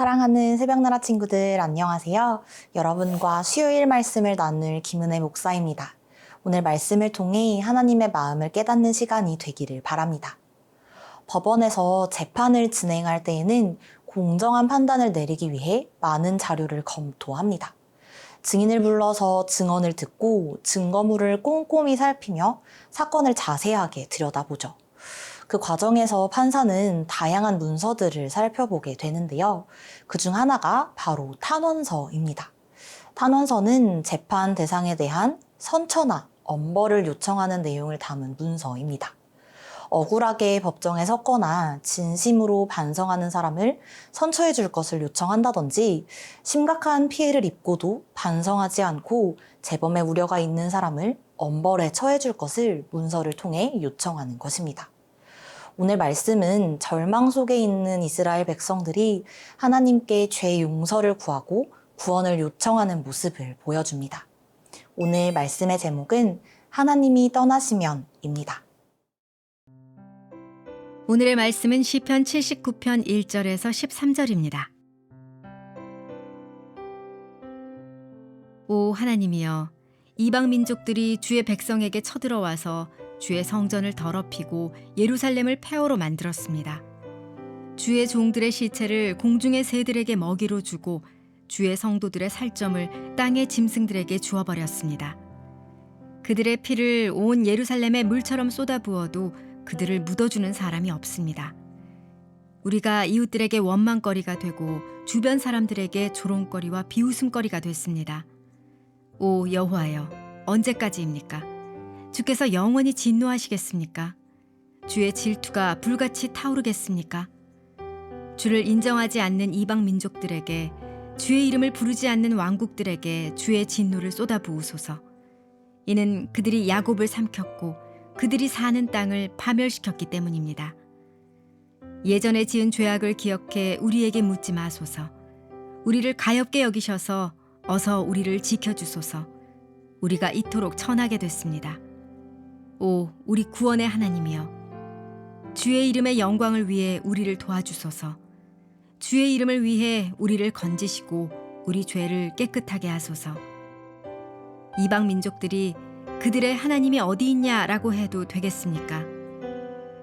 사랑하는 새벽나라 친구들 안녕하세요. 여러분과 수요일 말씀을 나눌 김은혜 목사입니다. 오늘 말씀을 통해 하나님의 마음을 깨닫는 시간이 되기를 바랍니다. 법원에서 재판을 진행할 때에는 공정한 판단을 내리기 위해 많은 자료를 검토합니다. 증인을 불러서 증언을 듣고 증거물을 꼼꼼히 살피며 사건을 자세하게 들여다보죠. 그 과정에서 판사는 다양한 문서들을 살펴보게 되는데요. 그중 하나가 바로 탄원서입니다. 탄원서는 재판 대상에 대한 선처나 엄벌을 요청하는 내용을 담은 문서입니다. 억울하게 법정에 섰거나 진심으로 반성하는 사람을 선처해 줄 것을 요청한다든지 심각한 피해를 입고도 반성하지 않고 재범의 우려가 있는 사람을 엄벌에 처해 줄 것을 문서를 통해 요청하는 것입니다. 오늘 말씀은 절망 속에 있는 이스라엘 백성들이 하나님께 죄 용서를 구하고 구원을 요청하는 모습을 보여줍니다. 오늘 말씀의 제목은 하나님이 떠나시면입니다. 오늘의 말씀은 시편 79편 1절에서 13절입니다. 오 하나님이여, 이방 민족들이 주의 백성에게 쳐들어와서 주의 성전을 더럽히고 예루살렘을 폐허로 만들었습니다. 주의 종들의 시체를 공중의 새들에게 먹이로 주고 주의 성도들의 살점을 땅의 짐승들에게 주어버렸습니다. 그들의 피를 온 예루살렘에 물처럼 쏟아부어도 그들을 묻어주는 사람이 없습니다. 우리가 이웃들에게 원망거리가 되고 주변 사람들에게 조롱거리와 비웃음거리가 됐습니다. 오 여호와여, 언제까지입니까? 주께서 영원히 진노하시겠습니까? 주의 질투가 불같이 타오르겠습니까? 주를 인정하지 않는 이방 민족들에게, 주의 이름을 부르지 않는 왕국들에게 주의 진노를 쏟아부으소서. 이는 그들이 야곱을 삼켰고 그들이 사는 땅을 파멸시켰기 때문입니다. 예전에 지은 죄악을 기억해 우리에게 묻지 마소서. 우리를 가엾게 여기셔서 어서 우리를 지켜주소서. 우리가 이토록 천하게 됐습니다. 오 우리 구원의 하나님이여, 주의 이름의 영광을 위해 우리를 도와주소서. 주의 이름을 위해 우리를 건지시고 우리 죄를 깨끗하게 하소서. 이방 민족들이 그들의 하나님이 어디 있냐라고 해도 되겠습니까?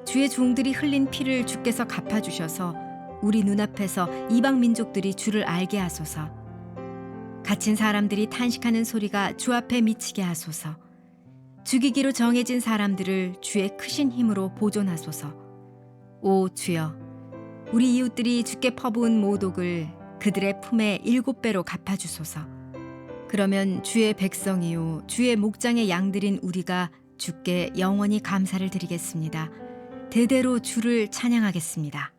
주의 종들이 흘린 피를 주께서 갚아주셔서 우리 눈앞에서 이방 민족들이 주를 알게 하소서. 갇힌 사람들이 탄식하는 소리가 주 앞에 미치게 하소서. 죽이기로 정해진 사람들을 주의 크신 힘으로 보존하소서. 오 주여, 우리 이웃들이 주께 퍼부은 모독을 그들의 품에 7배로 갚아주소서. 그러면 주의 백성이요 주의 목장의 양들인 우리가 주께 영원히 감사를 드리겠습니다. 대대로 주를 찬양하겠습니다.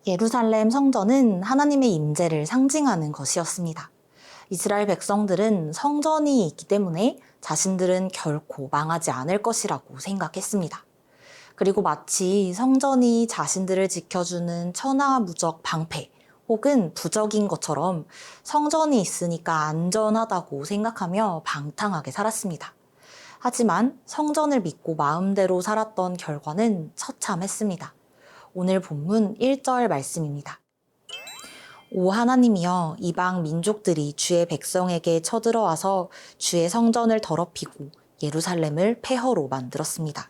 예루살렘 성전은 하나님의 임재를 상징하는 것이었습니다. 이스라엘 백성들은 성전이 있기 때문에 자신들은 결코 망하지 않을 것이라고 생각했습니다. 그리고 마치 성전이 자신들을 지켜주는 천하무적 방패 혹은 부적인 것처럼 성전이 있으니까 안전하다고 생각하며 방탕하게 살았습니다. 하지만 성전을 믿고 마음대로 살았던 결과는 처참했습니다. 오늘 본문 1절 말씀입니다. 오 하나님이여, 이방 민족들이 주의 백성에게 쳐들어와서 주의 성전을 더럽히고 예루살렘을 폐허로 만들었습니다.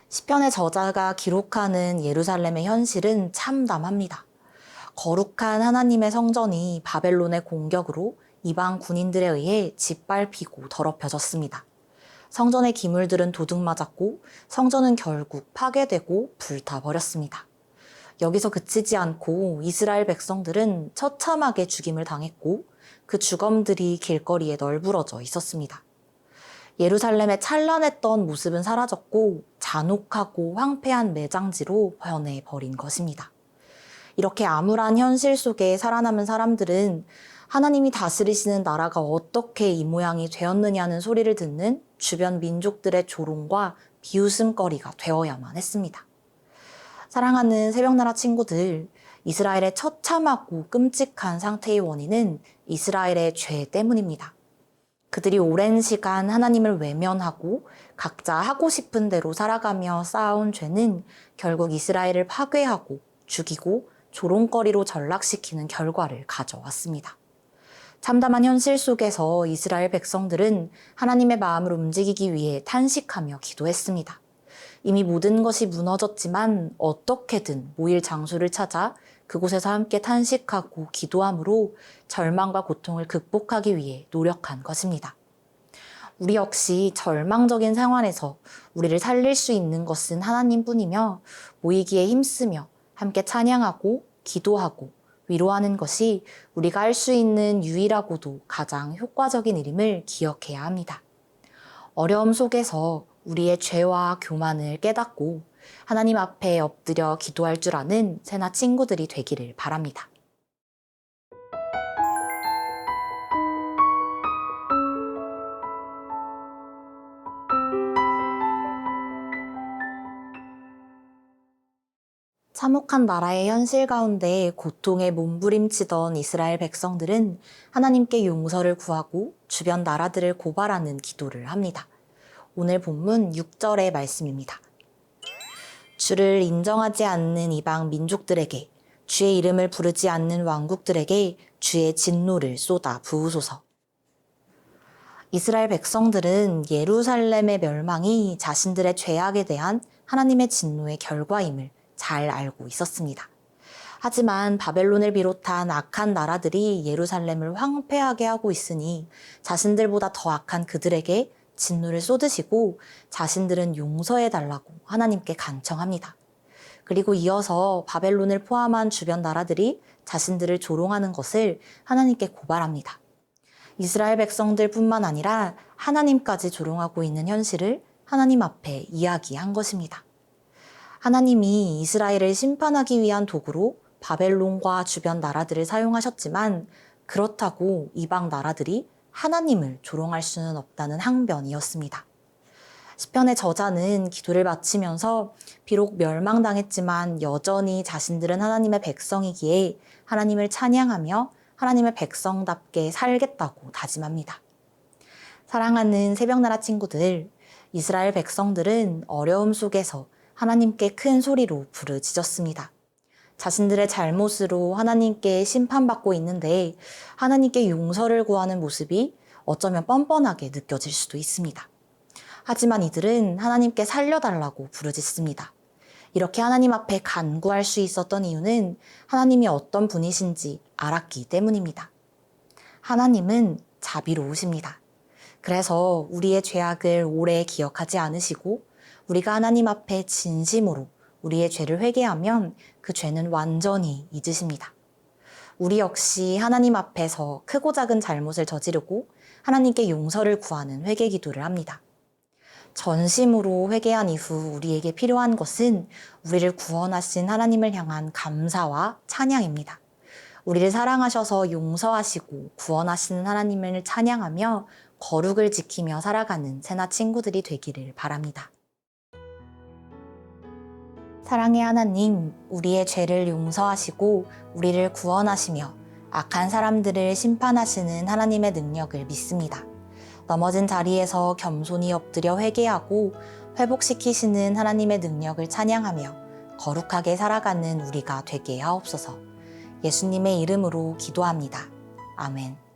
시편의 저자가 기록하는 예루살렘의 현실은 참담합니다. 거룩한 하나님의 성전이 바벨론의 공격으로 이방 군인들에 의해 짓밟히고 더럽혀졌습니다. 성전의 기물들은 도둑맞았고 성전은 결국 파괴되고 불타버렸습니다. 여기서 그치지 않고 이스라엘 백성들은 처참하게 죽임을 당했고 그 주검들이 길거리에 널브러져 있었습니다. 예루살렘의 찬란했던 모습은 사라졌고 잔혹하고 황폐한 매장지로 변해버린 것입니다. 이렇게 암울한 현실 속에 살아남은 사람들은 하나님이 다스리시는 나라가 어떻게 이 모양이 되었느냐는 소리를 듣는 주변 민족들의 조롱과 비웃음거리가 되어야만 했습니다. 사랑하는 새벽나라 친구들, 이스라엘의 처참하고 끔찍한 상태의 원인은 이스라엘의 죄 때문입니다. 그들이 오랜 시간 하나님을 외면하고 각자 하고 싶은 대로 살아가며 쌓아온 죄는 결국 이스라엘을 파괴하고 죽이고 조롱거리로 전락시키는 결과를 가져왔습니다. 참담한 현실 속에서 이스라엘 백성들은 하나님의 마음을 움직이기 위해 탄식하며 기도했습니다. 이미 모든 것이 무너졌지만 어떻게든 모일 장소를 찾아 그곳에서 함께 탄식하고 기도함으로 절망과 고통을 극복하기 위해 노력한 것입니다. 우리 역시 절망적인 상황에서 우리를 살릴 수 있는 것은 하나님뿐이며 모이기에 힘쓰며 함께 찬양하고 기도하고 위로하는 것이 우리가 할 수 있는 유일하고도 가장 효과적인 일임을 기억해야 합니다. 어려움 속에서 우리의 죄와 교만을 깨닫고 하나님 앞에 엎드려 기도할 줄 아는 새나 친구들이 되기를 바랍니다. 참혹한 나라의 현실 가운데 고통에 몸부림치던 이스라엘 백성들은 하나님께 용서를 구하고 주변 나라들을 고발하는 기도를 합니다. 오늘 본문 6절의 말씀입니다. 주를 인정하지 않는 이방 민족들에게, 주의 이름을 부르지 않는 왕국들에게 주의 진노를 쏟아 부으소서. 이스라엘 백성들은 예루살렘의 멸망이 자신들의 죄악에 대한 하나님의 진노의 결과임을 잘 알고 있었습니다. 하지만 바벨론을 비롯한 악한 나라들이 예루살렘을 황폐하게 하고 있으니 자신들보다 더 악한 그들에게 진노를 쏟으시고 자신들은 용서해달라고 하나님께 간청합니다. 그리고 이어서 바벨론을 포함한 주변 나라들이 자신들을 조롱하는 것을 하나님께 고발합니다. 이스라엘 백성들뿐만 아니라 하나님까지 조롱하고 있는 현실을 하나님 앞에 이야기한 것입니다. 하나님이 이스라엘을 심판하기 위한 도구로 바벨론과 주변 나라들을 사용하셨지만 그렇다고 이방 나라들이 하나님을 조롱할 수는 없다는 항변이었습니다. 시편의 저자는 기도를 마치면서 비록 멸망당했지만 여전히 자신들은 하나님의 백성이기에 하나님을 찬양하며 하나님의 백성답게 살겠다고 다짐합니다. 사랑하는 새벽나라 친구들, 이스라엘 백성들은 어려움 속에서 하나님께 큰 소리로 부르짖었습니다. 자신들의 잘못으로 하나님께 심판받고 있는데 하나님께 용서를 구하는 모습이 어쩌면 뻔뻔하게 느껴질 수도 있습니다. 하지만 이들은 하나님께 살려달라고 부르짖습니다. 이렇게 하나님 앞에 간구할 수 있었던 이유는 하나님이 어떤 분이신지 알았기 때문입니다. 하나님은 자비로우십니다. 그래서 우리의 죄악을 오래 기억하지 않으시고 우리가 하나님 앞에 진심으로 우리의 죄를 회개하면 그 죄는 완전히 잊으십니다. 우리 역시 하나님 앞에서 크고 작은 잘못을 저지르고 하나님께 용서를 구하는 회개 기도를 합니다. 전심으로 회개한 이후 우리에게 필요한 것은 우리를 구원하신 하나님을 향한 감사와 찬양입니다. 우리를 사랑하셔서 용서하시고 구원하시는 하나님을 찬양하며 거룩을 지키며 살아가는 새나 친구들이 되기를 바랍니다. 사랑의 하나님, 우리의 죄를 용서하시고 우리를 구원하시며 악한 사람들을 심판하시는 하나님의 능력을 믿습니다. 넘어진 자리에서 겸손히 엎드려 회개하고 회복시키시는 하나님의 능력을 찬양하며 거룩하게 살아가는 우리가 되게 하옵소서. 예수님의 이름으로 기도합니다. 아멘.